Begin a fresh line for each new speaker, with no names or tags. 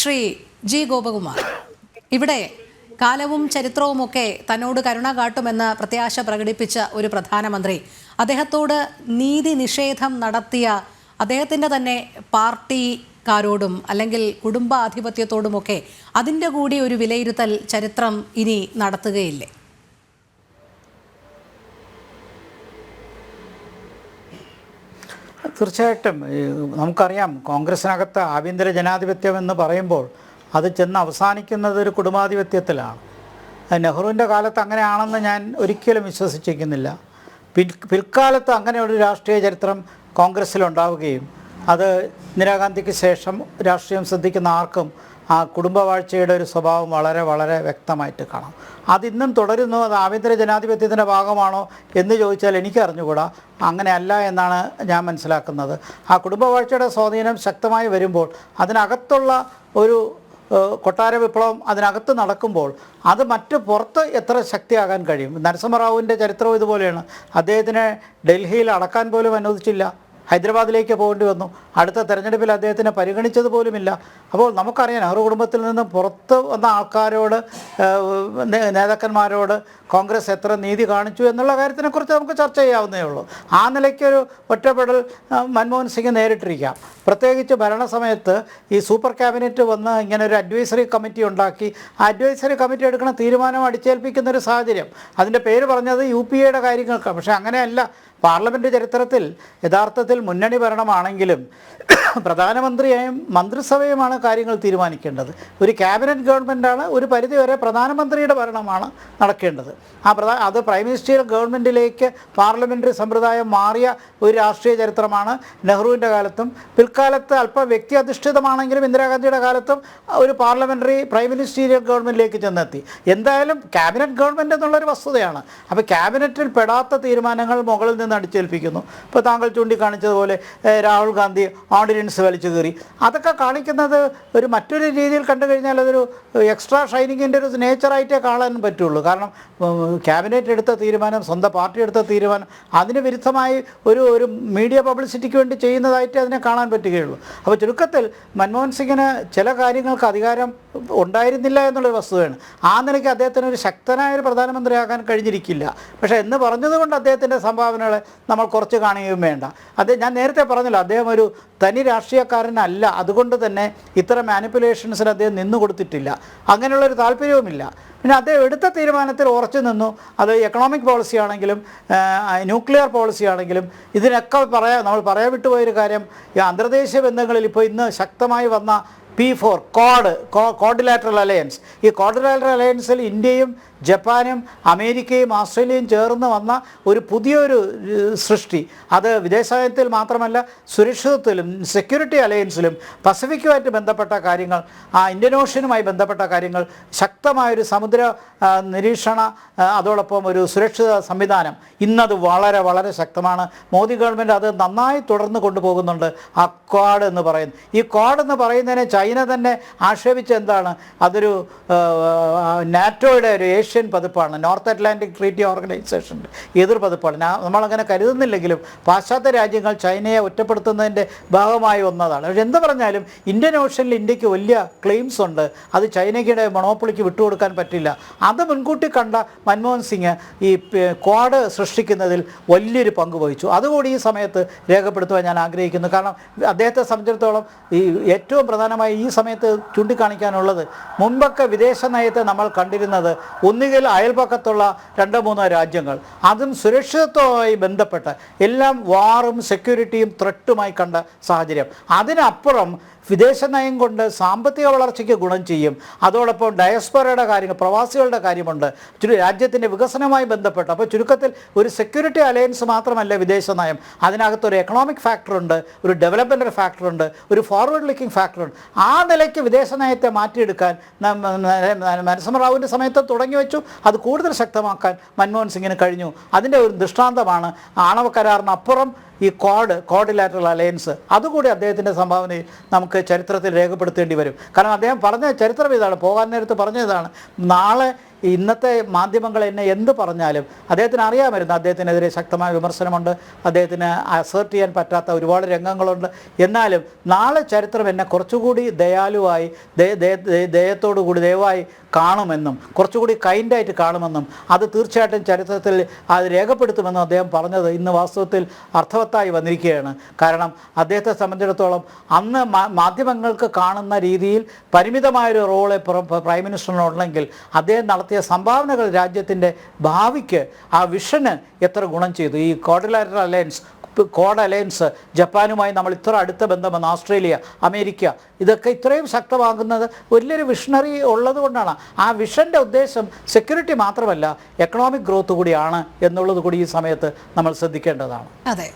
Shri G Gopakumar, ഇവിടെ കാലവും ചരിത്രവുമൊക്കെ തന്നോട് കരുണ കാട്ടുമെന്ന് പ്രത്യാശ പ്രകടിപ്പിച്ച ഒരു പ്രധാനമന്ത്രി അദ്ദേഹത്തോട് നീതി നിഷേധം നടത്തിയ അദ്ദേഹത്തിൻ്റെ തന്നെ പാർട്ടിക്കാരോടും അല്ലെങ്കിൽ കുടുംബാധിപത്യത്തോടുമൊക്കെ അതിൻ്റെ കൂടി ഒരു വിലയിരുത്തൽ ചരിത്രം ഇനി നടത്തുകയില്ലേ?
തീർച്ചയായിട്ടും നമുക്കറിയാം, കോൺഗ്രസിനകത്ത് ആഭ്യന്തര ജനാധിപത്യം എന്ന് പറയുമ്പോൾ അത് ചെന്ന് അവസാനിക്കുന്നത് ഒരു കുടുംബാധിപത്യത്തിലാണ്. നെഹ്റുവിൻ്റെ കാലത്ത് അങ്ങനെയാണെന്ന് ഞാൻ ഒരിക്കലും വിശ്വസിച്ചിരിക്കുന്നില്ല. പിൽക്കാലത്ത് അങ്ങനെ ഒരു രാഷ്ട്രീയ ചരിത്രം കോൺഗ്രസ്സിലുണ്ടാവുകയും അത് ഇന്ദിരാഗാന്ധിക്ക് ശേഷം രാഷ്ട്രീയം ശ്രദ്ധിക്കുന്ന ആർക്കും ആ കുടുംബവാഴ്ചയുടെ ഒരു സ്വഭാവം വളരെ വളരെ വ്യക്തമായിട്ട് കാണാം. അതിന്നും തുടരുന്നു. അത് ആഭ്യന്തര ജനാധിപത്യത്തിൻ്റെ ഭാഗമാണോ എന്ന് ചോദിച്ചാൽ എനിക്ക് അറിഞ്ഞുകൂടാ. അങ്ങനെയല്ല എന്നാണ് ഞാൻ മനസ്സിലാക്കുന്നത്. ആ കുടുംബവാഴ്ചയുടെ സ്വാധീനം ശക്തമായി വരുമ്പോൾ അതിനകത്തുള്ള ഒരു കൊട്ടാര വിപ്ലവം അതിനകത്ത് നടക്കുമ്പോൾ അത് മറ്റ് പുറത്ത് എത്ര ശക്തിയാകാൻ കഴിയും? നരസിംഹറാവുവിൻ്റെ ചരിത്രം ഇതുപോലെയാണ്. അദ്ദേഹത്തിനെ ഡൽഹിയിൽ അടക്കാൻ പോലും അനുവദിച്ചില്ല. ഹൈദരാബാദിലേക്ക് പോകേണ്ടി വന്നു. അടുത്ത തെരഞ്ഞെടുപ്പിൽ അദ്ദേഹത്തിനെ പരിഗണിച്ചത് പോലുമില്ല. അപ്പോൾ നമുക്കറിയാം, നെഹ്റു കുടുംബത്തിൽ നിന്ന് പുറത്ത് വന്ന ആൾക്കാരോട്, നേതാക്കന്മാരോട് കോൺഗ്രസ് എത്ര നീതി കാണിച്ചു എന്നുള്ള കാര്യത്തിനെക്കുറിച്ച് നമുക്ക് ചർച്ച ചെയ്യാവുന്നേ ഉള്ളൂ. ആ നിലയ്ക്കൊരു ഒറ്റപ്പെടൽ മൻമോഹൻ സിംഗ് നേരിട്ടിരിക്കാം. പ്രത്യേകിച്ച് ഭരണസമയത്ത് ഈ സൂപ്പർ ക്യാബിനറ്റ് വന്ന് ഇങ്ങനെ ഒരു അഡ്വൈസറി കമ്മിറ്റി ഉണ്ടാക്കി ആ അഡ്വൈസറി കമ്മിറ്റി എടുക്കുന്ന തീരുമാനം അടിച്ചേൽപ്പിക്കുന്നൊരു സാഹചര്യം. അതിൻ്റെ പേര് പറഞ്ഞത് UPA കാര്യങ്ങൾക്കാണ്. പക്ഷേ അങ്ങനെയല്ല. പാർലമെൻറ്റ് ചരിത്രത്തിൽ യഥാർത്ഥത്തിൽ മുന്നണി ഭരണമാണെങ്കിലും പ്രധാനമന്ത്രിയെയും മന്ത്രിസഭയുമാണ് കാര്യങ്ങൾ തീരുമാനിക്കേണ്ടത്. ഒരു ക്യാബിനറ്റ് ഗവൺമെൻറ്റാണ്. ഒരു പരിധിവരെ പ്രധാനമന്ത്രിയുടെ ഭരണമാണ് നടക്കേണ്ടത്. അത് പ്രൈം മിനിസ്റ്റീരിയൽ ഗവൺമെൻറ്റിലേക്ക് പാർലമെൻ്ററി സമ്പ്രദായം മാറിയ ഒരു രാഷ്ട്രീയ ചരിത്രമാണ് നെഹ്റുവിൻ്റെ കാലത്തും. പിൽക്കാലത്ത് അല്പം വ്യക്തി അധിഷ്ഠിതമാണെങ്കിലും ഇന്ദിരാഗാന്ധിയുടെ കാലത്തും ഒരു പാർലമെൻ്ററി പ്രൈം മിനിസ്റ്റീരിയൽ ഗവൺമെൻറ്റിലേക്ക് ചെന്നെത്തി. എന്തായാലും ക്യാബിനറ്റ് ഗവൺമെൻറ് എന്നുള്ളൊരു വസ്തുതയാണ്. അപ്പോൾ ക്യാബിനറ്റിൽ പെടാത്ത തീരുമാനങ്ങൾ മുകളിൽ നിന്ന് അടിച്ചേൽപ്പിക്കുന്നു. ഇപ്പോൾ താങ്കൾ ചൂണ്ടിക്കാണിച്ചതുപോലെ രാഹുൽ ഗാന്ധി ഓർഡിനൻസ് വലിച്ചു കയറി. അതൊക്കെ കാണിക്കുന്നത് ഒരു മറ്റൊരു രീതിയിൽ കണ്ടു കഴിഞ്ഞാൽ അതൊരു എക്സ്ട്രാ ഷൈനിങ്ങിൻ്റെ ഒരു നേച്ചറായിട്ടേ കാണാൻ പറ്റുള്ളൂ. കാരണം ക്യാബിനറ്റ് എടുത്ത തീരുമാനം, സ്വന്തം പാർട്ടി എടുത്ത തീരുമാനം അതിന് വിരുദ്ധമായി ഒരു മീഡിയ പബ്ലിസിറ്റിക്ക് വേണ്ടി ചെയ്യുന്നതായിട്ട് അതിനെ കാണാൻ പറ്റുകയുള്ളൂ. അപ്പോൾ ചുരുക്കത്തിൽ മൻമോഹൻ സിംഗിന് ചില കാര്യങ്ങൾക്ക് അധികാരം ഉണ്ടായിരുന്നില്ല എന്നുള്ളൊരു വസ്തുതയാണ്. ആ നിലയ്ക്ക് അദ്ദേഹത്തിന് ഒരു ശക്തനായ ഒരു പ്രധാനമന്ത്രിയാകാൻ കഴിഞ്ഞിരിക്കില്ല. പക്ഷേ എന്ന് പറഞ്ഞതുകൊണ്ട് അദ്ദേഹത്തിൻ്റെ സംഭാവനകളെ നമ്മൾ കുറച്ച് കാണുകയും വേണ്ട. ഞാൻ നേരത്തെ പറഞ്ഞല്ലോ, അദ്ദേഹം ഒരു തനി രാഷ്ട്രീയക്കാരനല്ല. അതുകൊണ്ട് തന്നെ ഇത്തരം മാനിപ്പുലേഷൻസിന് അദ്ദേഹം നിന്നു കൊടുത്തിട്ടില്ല. അങ്ങനെയുള്ളൊരു താല്പര്യവുമില്ല. പിന്നെ അദ്ദേഹം എടുത്ത തീരുമാനത്തിൽ ഉറച്ചു നിന്നു. അത് എക്കണോമിക് പോളിസി ആണെങ്കിലും ന്യൂക്ലിയർ പോളിസി ആണെങ്കിലും ഇതിനൊക്കെ നമ്മൾ പറയാൻ വിട്ടുപോയൊരു കാര്യം, ഈ അന്തർദേശീയ ബന്ധങ്ങളിൽ ഇപ്പോൾ ഇന്ന് ശക്തമായി വന്ന P4 ക്വാഡ്രിലാറ്ററൽ അലയൻസ്. ഈ ക്വാഡ്രിലാറ്ററൽ അലയൻസിൽ ഇന്ത്യയും ജപ്പാനും അമേരിക്കയും ഓസ്ട്രേലിയയും ചേർന്ന് വന്ന ഒരു പുതിയൊരു സൃഷ്ടി. അത് വിദേശനയത്തിൽ മാത്രമല്ല, സുരക്ഷിതത്വത്തിലും സെക്യൂരിറ്റി അലയൻസിലും പസഫിക്കുമായിട്ട് ബന്ധപ്പെട്ട കാര്യങ്ങൾ, ഇന്ത്യൻ ഓഷ്യനുമായി ബന്ധപ്പെട്ട കാര്യങ്ങൾ, ശക്തമായൊരു സമുദ്ര നിരീക്ഷണ അതോടൊപ്പം ഒരു സുരക്ഷിത സംവിധാനം ഇന്നത് വളരെ വളരെ ശക്തമാണ്. മോദി ഗവൺമെൻറ് അത് നന്നായി തുടർന്ന് കൊണ്ടുപോകുന്നുണ്ട്. ആ ക്വാഡ് എന്ന് പറയുന്നത്, ഈ ക്വാഡ് എന്ന് പറയുന്നതിനെ ചൈന തന്നെ ആക്ഷേപിച്ച എന്താണ്, അതൊരു നാറ്റോയുടെ ഒരു ഏഷ്യൻ പതിപ്പാണ്, നോർത്ത് അറ്റ്ലാന്റിക് ട്രീറ്റി ഓർഗനൈസേഷൻ്റെ എതിർ പതിപ്പാണ്. നമ്മളങ്ങനെ കരുതുന്നില്ലെങ്കിലും പാശ്ചാത്യ രാജ്യങ്ങൾ ചൈനയെ ഒറ്റപ്പെടുത്തുന്നതിൻ്റെ ഭാഗമായി വന്നതാണ്. പക്ഷെ എന്ത് പറഞ്ഞാലും ഇന്ത്യൻ ഓഷ്യനിൽ ഇന്ത്യക്ക് വലിയ ക്ലെയിംസ് ഉണ്ട്. അത് ചൈനയ്ക്കിടെ മൊണോപ്പൊളിക്ക് വിട്ടുകൊടുക്കാൻ പറ്റില്ല. അത് മുൻകൂട്ടി കണ്ട മൻമോഹൻ സിംഗ് ഈ ക്വാഡ് സൃഷ്ടിക്കുന്നതിൽ വലിയൊരു പങ്ക് വഹിച്ചു. അതുകൂടി ഈ സമയത്ത് രേഖപ്പെടുത്തുവാൻ ഞാൻ ആഗ്രഹിക്കുന്നു. കാരണം അദ്ദേഹത്തെ സംബന്ധിച്ചിടത്തോളം ഈ ഏറ്റവും പ്രധാനമായി ഈ സമയത്ത് ചൂണ്ടിക്കാണിക്കാനുള്ളത്, മുൻപൊക്കെ വിദേശ നയത്തെ നമ്മൾ കണ്ടിരുന്നത് ഒന്നുകിൽ അയൽപക്കത്തുള്ള 2-3 രാജ്യങ്ങൾ, അതും സുരക്ഷിതത്വവുമായി ബന്ധപ്പെട്ട് എല്ലാം വാറും സെക്യൂരിറ്റിയും ത്രെട്ടുമായി കണ്ട സാഹചര്യം. അതിനപ്പുറം വിദേശ നയം കൊണ്ട് സാമ്പത്തിക വളർച്ചയ്ക്ക് ഗുണം ചെയ്യും. അതോടൊപ്പം ഡയസ്പൊറയുടെ കാര്യങ്ങൾ, പ്രവാസികളുടെ കാര്യമുണ്ട്, രാജ്യത്തിൻ്റെ വികസനവുമായി ബന്ധപ്പെട്ട്. അപ്പോൾ ചുരുക്കത്തിൽ ഒരു സെക്യൂരിറ്റി അലയൻസ് മാത്രമല്ല വിദേശ നയം, അതിനകത്തൊരു എക്കണോമിക് ഫാക്ടറുണ്ട്, ഒരു ഡെവലപ്മെൻ്റൽ ഫാക്ടറുണ്ട്, ഒരു ഫോർവേഡ് ലുക്കിംഗ് ഫാക്ടറുണ്ട്. ആ നിലയ്ക്ക് വിദേശ നയത്തെ മാറ്റിയെടുക്കാൻ നരസിംഹറാവുവിൻ്റെ സമയത്ത് തുടങ്ങി വെച്ചു. അത് കൂടുതൽ ശക്തമാക്കാൻ മൻമോഹൻ സിംഗിന് കഴിഞ്ഞു. അതിൻ്റെ ഒരു ദൃഷ്ടാന്തമാണ് ആണവ കരാറിനപ്പുറം ഈ ക്വാഡ്രിലാറ്ററൽ അലയൻസ്. അതുകൂടി അദ്ദേഹത്തിൻ്റെ സംഭാവനയിൽ നമുക്ക് ചരിത്രത്തിൽ രേഖപ്പെടുത്തേണ്ടി വരും. കാരണം അദ്ദേഹം പറഞ്ഞ ചരിത്രം ഇതാണ്, പോകാൻ നേരത്ത് പറഞ്ഞതാണ്, നാളെ ഇന്നത്തെ മാധ്യമങ്ങൾ എന്നെ എന്ത് പറഞ്ഞാലും അദ്ദേഹത്തിന് അറിയാമായിരുന്നു അദ്ദേഹത്തിനെതിരെ ശക്തമായ വിമർശനമുണ്ട്, അദ്ദേഹത്തിന് അസേർട്ട് ചെയ്യാൻ പറ്റാത്ത ഒരുപാട് രംഗങ്ങളുണ്ട്. എന്നാലും നാളെ ചരിത്രം എന്നെ കുറച്ചുകൂടി ദയാലുവായി ദയത്തോടു കൂടി ദയവായി കാണുമെന്നും കുറച്ചുകൂടി കൈൻഡായിട്ട് കാണുമെന്നും അത് തീർച്ചയായിട്ടും ചരിത്രത്തിൽ അത് രേഖപ്പെടുത്തുമെന്നും അദ്ദേഹം പറഞ്ഞത് ഇന്ന് വാസ്തവത്തിൽ അർത്ഥവത്തായി വന്നിരിക്കുകയാണ്. കാരണം അദ്ദേഹത്തെ സംബന്ധിച്ചിടത്തോളം അന്ന് മാധ്യമങ്ങൾക്ക് കാണുന്ന രീതിയിൽ പരിമിതമായൊരു റോള് പ്രൈം മിനിസ്റ്ററിനുണ്ടെങ്കിൽ അദ്ദേഹം നടത്തിയ സംഭാവനകൾ രാജ്യത്തിൻ്റെ ഭാവിക്ക് ആ വിഷന് എത്ര ഗുണം ചെയ്തു. ഈ ക്വാഡ് അലയൻസ് ജപ്പാനുമായി നമ്മൾ ഇത്ര അടുത്ത ബന്ധം വന്ന ഓസ്ട്രേലിയ, അമേരിക്ക, ഇതൊക്കെ ഇത്രയും ശക്തമാകുന്നത് വലിയൊരു വിഷണറി ഉള്ളത് കൊണ്ടാണ്. ആ വിഷൻ്റെ ഉദ്ദേശം സെക്യൂരിറ്റി മാത്രമല്ല എക്കണോമിക് ഗ്രോത്ത് കൂടിയാണ് എന്നുള്ളത് കൂടി ഈ സമയത്ത് നമ്മൾ ശ്രദ്ധിക്കേണ്ടതാണ്.
അതെ.